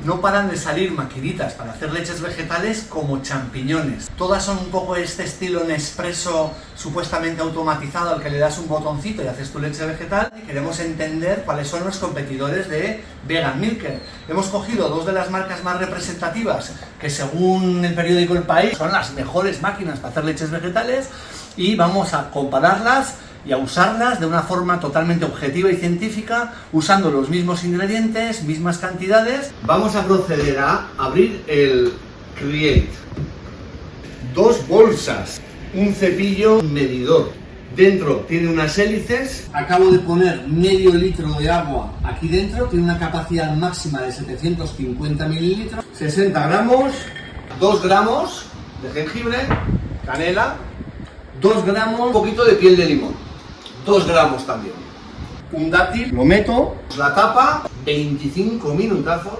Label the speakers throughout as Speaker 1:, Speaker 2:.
Speaker 1: no paran de salir maquinitas para hacer leches vegetales como champiñones. Todas son un poco este estilo Nespresso supuestamente automatizado al que le das un botoncito y haces tu leche vegetal. Y queremos entender cuáles son los competidores de Vegan Milker. Hemos cogido dos de las marcas más representativas que según el periódico El País son las mejores máquinas para hacer leches vegetales y vamos a compararlas y a usarlas de una forma totalmente objetiva y científica, usando los mismos ingredientes, mismas cantidades. Vamos a proceder a abrir el Create. 2 bolsas, un cepillo medidor. Dentro tiene unas hélices. Acabo de poner medio litro de agua aquí dentro, tiene una capacidad máxima de 750 mililitros, 60 gramos, 2 gramos de jengibre, canela, 2 gramos, un poquito de piel de limón. 2 gramos también. Un dátil, lo meto, la tapa, 25 minutazos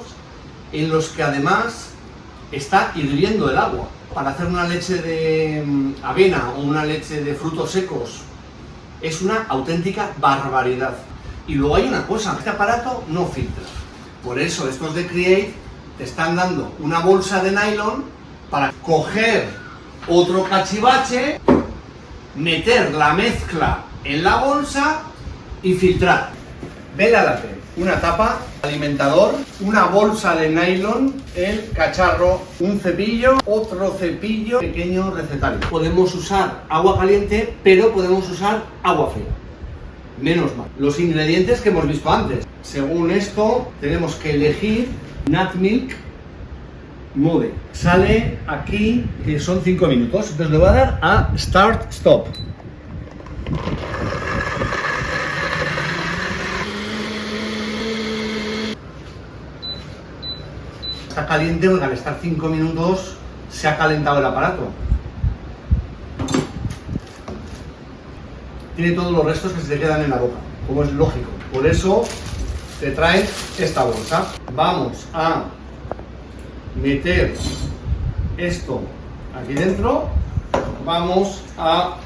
Speaker 1: en los que además está hirviendo el agua. Para hacer una leche de avena o una leche de frutos secos es una auténtica barbaridad. Y luego hay una cosa, este aparato no filtra. Por eso estos de Create te están dando una bolsa de nylon para coger otro cachivache, meter la mezcla en la bolsa y filtrar. Vela látex, una tapa, alimentador, una bolsa de nylon, el cacharro, un cepillo, otro cepillo, pequeño recetario. Podemos usar agua caliente, pero podemos usar agua fría. Menos mal. Los ingredientes que hemos visto antes. Según esto, tenemos que elegir Nut Milk Mode. Sale aquí que son 5 minutos. Entonces le voy a dar a Start Stop. Está caliente porque al estar 5 minutos se ha calentado el aparato. Tiene todos los restos que se te quedan en la boca, como es lógico. Por eso te traen esta bolsa. Vamos a meter esto aquí dentro. Vamos a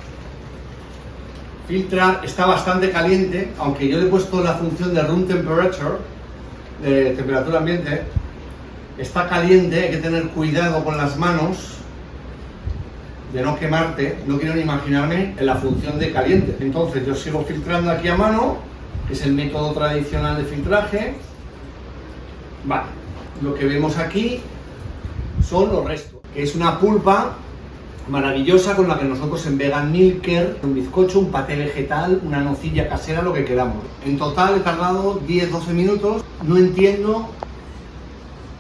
Speaker 1: filtrar. Está bastante caliente, aunque yo le he puesto la función de room temperature, de temperatura ambiente. Está caliente, hay que tener cuidado con las manos de no quemarte. No quiero ni imaginarme en la función de caliente. Entonces yo sigo filtrando aquí a mano, que es el método tradicional de filtraje. Vale, lo que vemos aquí son los restos, que es una pulpa maravillosa con la que nosotros en Vegan Milker, un bizcocho, un paté vegetal, una nocilla casera, lo que queramos. En total he tardado 10-12 minutos. No entiendo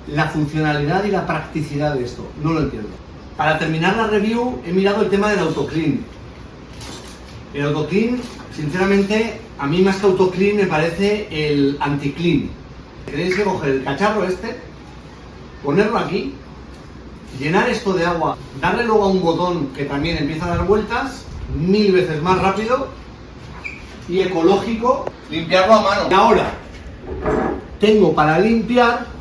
Speaker 1: la funcionalidad y la practicidad de esto, no lo entiendo. Para terminar la review he mirado el tema del autoclean. El autoclean, sinceramente, a mí más que autoclean me parece el anticlean. Tenéis que coger el cacharro este, ponerlo aquí, llenar esto de agua, darle luego a un botón que también empieza a dar vueltas, 1000 veces más rápido y ecológico, limpiarlo a mano. Y ahora tengo para limpiar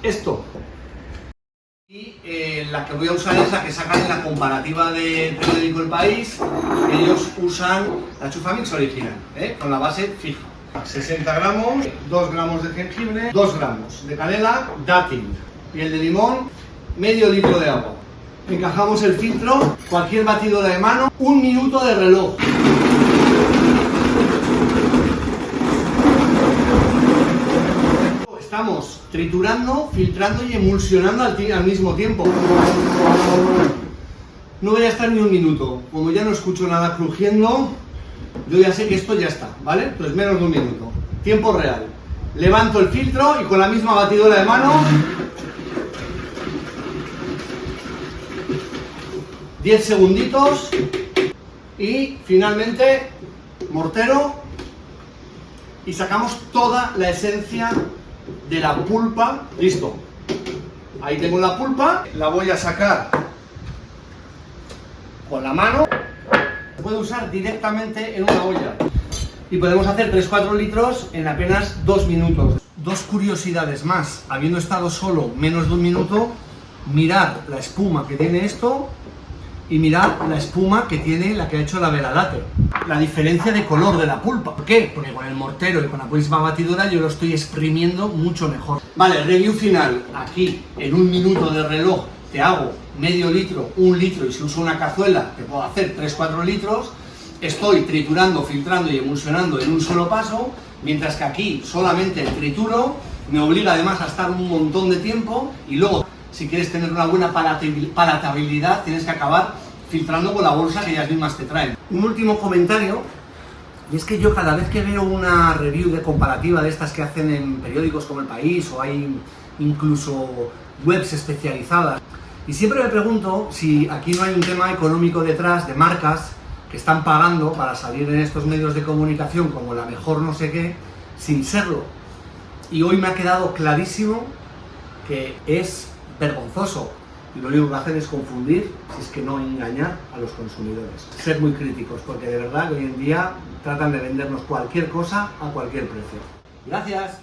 Speaker 1: esto. Y la que voy a usar es la que sacan en la comparativa del periódico El País. Ellos usan la Chufamix original, con la base fija. 60 gramos, 2 gramos de jengibre, 2 gramos de canela, dátil, piel de limón, medio litro de agua. Encajamos el filtro, cualquier batidora de mano, 1 minuto de reloj. Estamos triturando, filtrando y emulsionando al mismo tiempo. No voy a estar ni 1 minuto. Como ya no escucho nada crujiendo, yo ya sé que esto ya está, ¿vale? Pues menos de 1 minuto. Tiempo real. Levanto el filtro y con la misma batidora de mano, 10 segunditos y finalmente mortero y sacamos toda la esencia de la pulpa. Listo, ahí tengo la pulpa, la voy a sacar con la mano. Se puede usar directamente en una olla y podemos hacer 3-4 litros en apenas 2 minutos. 2 curiosidades más: habiendo estado solo menos de 1 minuto, mirad la espuma que tiene esto Y mirad la espuma que tiene la que ha hecho la Vela Latte. La diferencia de color de la pulpa. ¿Por qué? Porque con el mortero y con la purísima batidora yo lo estoy exprimiendo mucho mejor. Vale, review final. Aquí, en 1 minuto de reloj, te hago medio litro, 1 litro, y si uso una cazuela te puedo hacer 3-4 litros. Estoy triturando, filtrando y emulsionando en un solo paso, mientras que aquí solamente trituro, me obliga además a estar un montón de tiempo, y luego, si quieres tener una buena palatabilidad, tienes que acabar filtrando con la bolsa que ellas mismas te traen. Un último comentario, y es que yo cada vez que veo una review de comparativa de estas que hacen en periódicos como El País, o hay incluso webs especializadas, y siempre me pregunto si aquí no hay un tema económico detrás de marcas que están pagando para salir en estos medios de comunicación como la mejor no sé qué, sin serlo. Y hoy me ha quedado clarísimo que es vergonzoso, y lo único que hacen es confundir, si es que no engañar a los consumidores. Ser muy críticos, porque de verdad que hoy en día tratan de vendernos cualquier cosa a cualquier precio. Gracias.